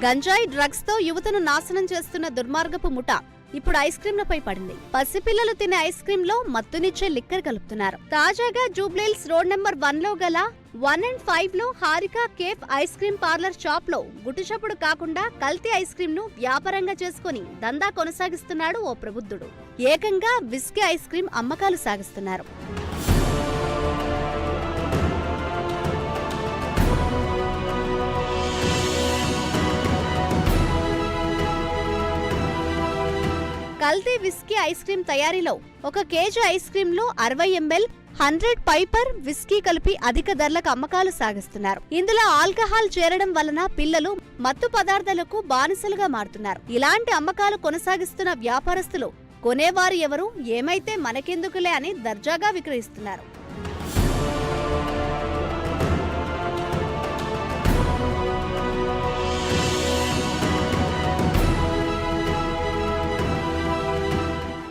గంజాయి డ్రగ్స్ తో యువతను నాశనం చేస్తున్న దుర్మార్గపు ముఠ ఇప్పుడు ఐస్ క్రీంలపై పడింది. పసిపిల్లలు తినే ఐస్ క్రీమ్ లో మత్తునిచ్చే లిక్కర్ కలుపుతున్నారు. తాజాగా జూబ్లీహిల్స్ రోడ్ నెంబర్ 1 లో గల 1 and 5 లో Harika cafe ice cream parlour shop లో గుట్టుచప్పుడు కాకుండా కల్తీ ఐస్ క్రీం ను వ్యాపారంగా చేసుకుని దందా కొనసాగిస్తున్నాడు ఓ ప్రబుద్ధుడు. ఏకంగా విస్కీ ఐస్ క్రీం అమ్మకాలు సాగిస్తున్నారు. కల్తీ విస్కీ ఐస్ క్రీం తయారీలో 1 కేజీ ఐస్ క్రీం లో 60 ml 100 పైపర్ విస్కీ కలిపి అధిక ధరలకు అమ్మకాలు సాగిస్తున్నారు. ఇందులో ఆల్కహాల్ చేరడం వలన పిల్లలు మత్తు పదార్థాలకు బానిసలుగా మారుతున్నారు. ఇలాంటి అమ్మకాలు కొనసాగిస్తున్న వ్యాపారస్తులు కొనేవారు ఎవరు, ఏమైతే మనకెందుకులే అని దర్జాగా విక్రయిస్తున్నారు.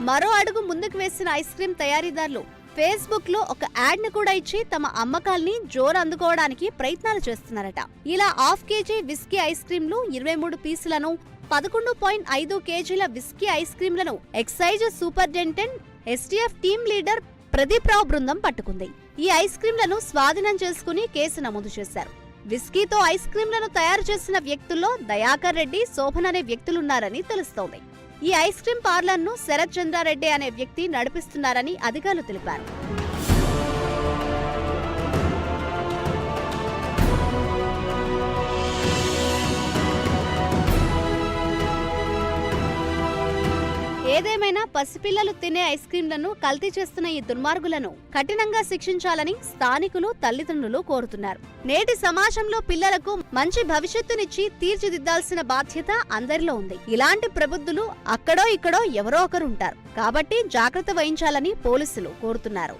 మరో అడుగు ముందుకు వేసిన ఐస్ క్రీం తయారీదారులు ఫేస్బుక్ లో ఒక యాడ్ ను కూడా ఇచ్చి తమ అమ్మకాల్ని జోరు అందుకోవడానికి ప్రయత్నాలు చేస్తున్నారట. ఇలా 1/2 కేజీ విస్కీ ఐస్ క్రీంలు 23 పీసులను 11.5 కేజీల విస్కీ ఐస్ క్రీంలను excise superintendent STF team leader Pradeep Rao బృందం పట్టుకుంది. ఈ ఐస్ క్రీంలను స్వాధీనం చేసుకుని కేసు నమోదు చేశారు. విస్కీతో ఐస్ క్రీంలను తయారు చేసిన వ్యక్తుల్లో దయాకర్ రెడ్డి, శోభన్ అనే వ్యక్తులున్నారని తెలుస్తోంది. ఈ ఐస్ క్రీం పార్లర్ను శరత్ చంద్రారెడ్డి అనే వ్యక్తి నడిపిస్తున్నారని అధికారులు తెలిపారు. ఏదేమైనా పసిపిల్లలు తినే ఐస్ క్రీంలను కల్తీ చేస్తున్న ఈ దుర్మార్గులను కఠినంగా శిక్షించాలని స్థానికులు, తల్లిదండ్రులు కోరుతున్నారు. నేటి సమాజంలో పిల్లలకు మంచి భవిష్యత్తునిచ్చి తీర్చిదిద్దాల్సిన బాధ్యత అందరిలో ఉంది. ఇలాంటి ప్రబుద్ధులు అక్కడో ఇక్కడో ఎవరో ఒకరు ఉంటారు. కాబట్టి జాగ్రత్త వహించాలని పోలీసులు కోరుతున్నారు.